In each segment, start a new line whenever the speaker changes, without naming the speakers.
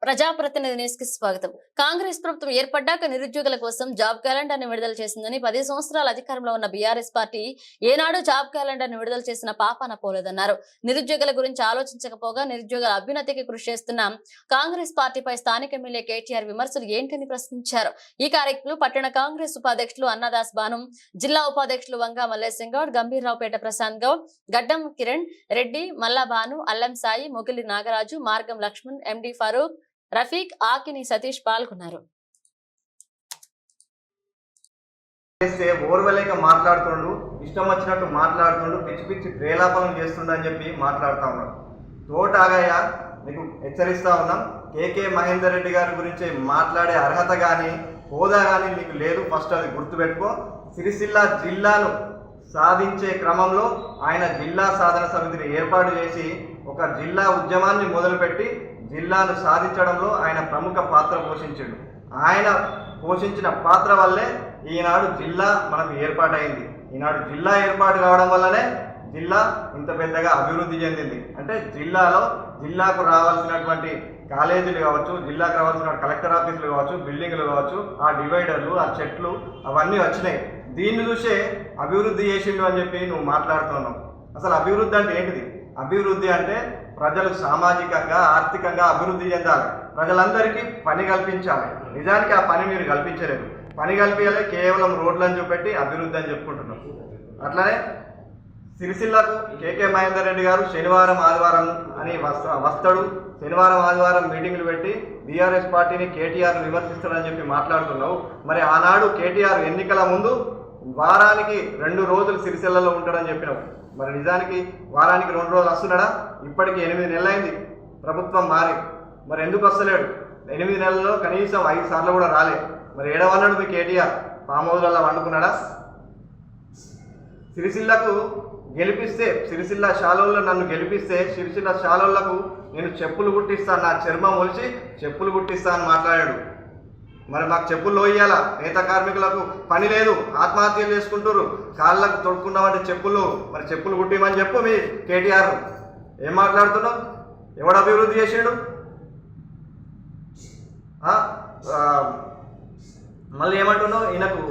ప్రజాప్రతినిధి న్యూస్ కి స్వాగతం. కాంగ్రెస్ ప్రభుత్వం ఏర్పడ్డాక నిరుద్యోగుల కోసం జాబ్ క్యాలెండర్ ని విడుదల చేసిందని 10 సంవత్సరాల అధికారంలో ఉన్న బీఆర్ఎస్ పార్టీ ఏనాడు జాబ్ క్యాలెండర్ ని విడుదల చేసిన పాపాన పోలేదన్నారు. నిరుద్యోగుల గురించి ఆలోచించకపోగా నిరుద్యోగుల అభ్యున్నతికి కృషి చేస్తున్న కాంగ్రెస్ పార్టీపై స్థానిక ఎమ్మెల్యే కేటీఆర్ విమర్శలు ఏంటని ప్రశ్నించారు. ఈ కార్యక్రమంలో పట్టణ కాంగ్రెస్ ఉపాధ్యక్షులు అన్నదాస్ బాను, జిల్లా ఉపాధ్యక్షులు వంగా మల్లేశం గౌడ్, గంభీర్రావుపేట ప్రశాంత్ గౌడ్, గడ్డం కిరణ్ రెడ్డి, మల్లా భాను, అల్లం సాయి, మొగిలి నాగరాజు, మార్గం లక్ష్మణ్, ఎండి ఫరూక్, రఫీక్, ఆకిని సతీష్ పాల్గొన్నారు.
ఓర్వలేక మాట్లాడుతుండు, ఇష్టం వచ్చినట్టు మాట్లాడుతుండు, పిచ్చి పిచ్చి ప్రేలాపనం చేస్తుండని చెప్పి మాట్లాడుతూ ఉన్నాడు. తోటాగయ్య నీకు హెచ్చరిస్తా ఉన్నాం. కేకే మహేందర్ రెడ్డి గారి గురించి మాట్లాడే అర్హత కానీ హోదా కానీ నీకు లేదు. ఫస్ట్ అది గుర్తుపెట్టుకో. సిరిసిల్ల జిల్లాను సాధించే క్రమంలో ఆయన జిల్లా సాధన సమితిని ఏర్పాటు చేసి ఒక జిల్లా ఉద్యమాన్ని మొదలుపెట్టి జిల్లాను సాధించడంలో ఆయన ప్రముఖ పాత్ర పోషించాడు. ఆయన పోషించిన పాత్ర వల్లే ఈనాడు జిల్లా మనకు ఏర్పాటైంది. ఈనాడు జిల్లా ఏర్పాటు కావడం వల్లనే జిల్లా ఇంత పెద్దగా అభివృద్ధి చెందింది. అంటే జిల్లాకు రావాల్సినటువంటి కాలేజీలు కావచ్చు, జిల్లాకు రావాల్సిన కలెక్టర్ ఆఫీసులు కావచ్చు, బిల్డింగ్లు కావచ్చు, ఆ డివైడర్లు, ఆ చెట్లు అవన్నీ వచ్చినాయి. దీన్ని చూసే అభివృద్ధి చేసిండు అని చెప్పి నువ్వు మాట్లాడుతున్నావు. అసలు అభివృద్ధి అంటే ఏంటిది? అభివృద్ధి అంటే ప్రజలు సామాజికంగా ఆర్థికంగా అభివృద్ధి చెందాలి, ప్రజలందరికీ పని కల్పించాలి. నిజానికి ఆ పని మీరు కల్పించలేదు. పని కల్పించాలి కేవలం రోడ్లను చూపెట్టి అభివృద్ధి అని చెప్పుకుంటున్నాం. అట్లనే సిరిసిల్లకు కేకే మహేందర్ రెడ్డి గారు శనివారం ఆదివారం అని వస్తాడు. శనివారం ఆదివారం మీటింగ్లు పెట్టి బీఆర్ఎస్ పార్టీని కేటీఆర్ విమర్శిస్తాడని చెప్పి మాట్లాడుతున్నావు. మరి ఆనాడు కేటీఆర్ ఎన్నికల ముందు వారానికి 2 రోజులు సిరిసిల్లలో ఉంటాడని చెప్పినావు. మరి నిజానికి వారానికి 2 రోజులు వస్తున్నాడా? ఇప్పటికి 8 నెలలైంది ప్రభుత్వం మారి. మరి ఎందుకు వస్తలేడు? 8 నెలల్లో కనీసం 5 సార్లు కూడా రాలే. మరి ఏడవన్నాడు మీ కేటీఆర్? ఫామ్ హౌస్లలో వండుకున్నాడా? సిరిసిల్లకు గెలిపిస్తే, సిరిసిల్ల శాలోళ్ళు నన్ను గెలిపిస్తే సిరిసిల్ల శాలోళ్లకు నేను చెప్పులు కుట్టిస్తాను, నా చర్మం ఒలిచి చెప్పులు కుట్టిస్తా అని మాట్లాడాడు. మరి మాకు చెప్పులు లోయ్యాలా? నేత కార్మికులకు పని లేదు, ఆత్మహత్యలు చేసుకుంటారు, కాళ్ళకు తొడుక్కున్నామంటే చెప్పులు, మరి చెప్పులు కుట్టిమని చెప్పు మీ కేటీఆర్. ఏం మాట్లాడుతున్నావు? ఎవడు అభివృద్ధి చేసాడు? మళ్ళీ ఏమంటున్నావు? ఈయనకు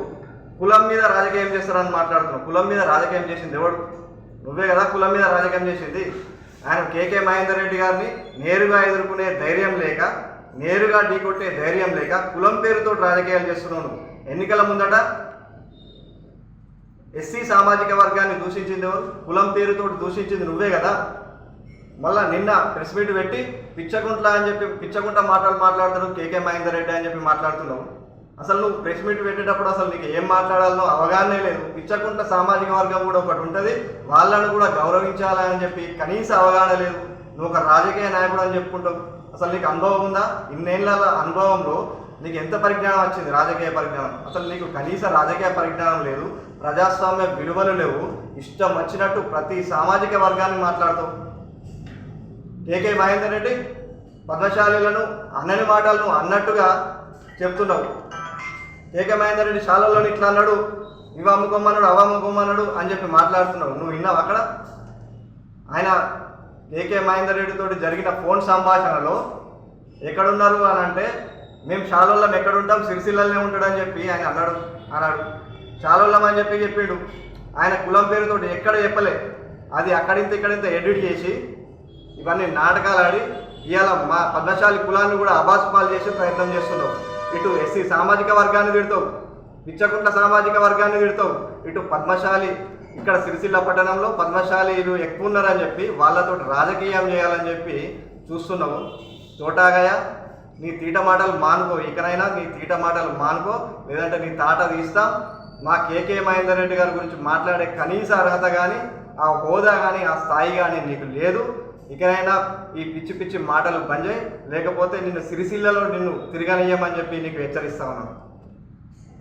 కులం మీద రాజకీయం చేస్తారని మాట్లాడుతున్నావు. కులం మీద రాజకీయం చేసింది ఎవడు? నువ్వే కదా కులం మీద రాజకీయం చేసింది. ఆయన కేకే మహేందర్ రెడ్డి గారిని నేరుగా ఎదుర్కొనే ధైర్యం లేక, నేరుగా ఢీకొట్టే ధైర్యం లేక కులం పేరుతో రాజకీయాలు చేస్తున్నావు. ఎన్నికల ముందట ఎస్సీ సామాజిక వర్గాన్ని దూషించింది ఎవరు? కులం పేరుతో దూషించింది నువ్వే కదా. మళ్ళీ నిన్న ప్రెస్ మీట్ పెట్టి పిచ్చగుంట్ల అని చెప్పి పిచ్చగుంట మాట్లాడతాడు కేకే మహేందర్ రెడ్డి అని చెప్పి మాట్లాడుతున్నావు. అసలు నువ్వు ప్రెస్ మీట్ పెట్టేటప్పుడు అసలు నీకు ఏం మాట్లాడాలనో అవగాహనే లేదు. పిచ్చకుంట సామాజిక వర్గం కూడా ఒకటి ఉంటుంది, వాళ్ళను కూడా గౌరవించాలని చెప్పి కనీస అవగాహన లేదు. నువ్వు ఒక రాజకీయ నాయకుడు అని చెప్పుకుంటావు. అసలు నీకు అనుభవం ఉందా? ఇన్నేళ్ల అనుభవంలో నీకు ఎంత పరిజ్ఞానం వచ్చింది? రాజకీయ పరిజ్ఞానం. అసలు నీకు కనీస రాజకీయ పరిజ్ఞానం లేదు, ప్రజాస్వామ్య విలువలు లేవు. ఇష్టం వచ్చినట్టు ప్రతి సామాజిక వర్గాన్ని మాట్లాడతావు. కేకే మహేందర్ రెడ్డి పద్మశాలీలను అన్నని మాటలను అన్నట్టుగా చెప్తున్నావు. కేకే మహేందర్ రెడ్డి శాలలో ఇట్లా అన్నాడు, ఇవి అమ్ముకోమన్నాడు, అవ అమ్ముకోమన్నాడు అని చెప్పి మాట్లాడుతున్నావు. నువ్వు విన్నావు అక్కడ? ఆయన కేకే మహేందర్ రెడ్డితో జరిగిన ఫోన్ సంభాషణలో ఎక్కడున్నారు అని అంటే, మేము శాలోళ్ళం ఎక్కడుంటాం, సిరిసిల్లనే ఉంటాడని చెప్పి ఆయన అన్నాడు. శాలోళ్ళం అని చెప్పి చెప్పిండు. ఆయన కులం పేరుతో ఎక్కడ చెప్పలే. అది అక్కడింత ఇక్కడింత ఎడిట్ చేసి ఇవన్నీ నాటకాలు ఆడి ఇవాళ మా పద్మశాలి కులాన్ని కూడా అబాసుపాలు చేసే ప్రయత్నం చేస్తున్నావు. ఇటు ఎస్సీ సామాజిక వర్గాన్ని తిడతావు, పిచ్చకుంట సామాజిక వర్గాన్ని తిడతావు, ఇటు పద్మశాలి ఇక్కడ సిరిసిల్ల పట్టణంలో పద్మశాలీలు ఎక్కువ ఉన్నారని చెప్పి వాళ్ళతో రాజకీయం చేయాలని చెప్పి చూస్తున్నావు. తోటాగయ నీ తీట మాటలు మానుకో. ఇకనైనా నీ తీట మాటలు మానుకో, లేదంటే నీ తాట తీస్తాం. మా కేకే మహేందర్ రెడ్డి గారి గురించి మాట్లాడే కనీస అర్హత కానీ, ఆ హోదా కానీ, ఆ స్థాయి కానీ నీకు లేదు. ఇకనైనా ఈ పిచ్చి పిచ్చి మాటలు బంద్ చేయి, లేకపోతే నిన్ను సిరిసిల్లలో నిన్ను తిరగనియ్యమని చెప్పి నీకు హెచ్చరిస్తా ఉన్నాను.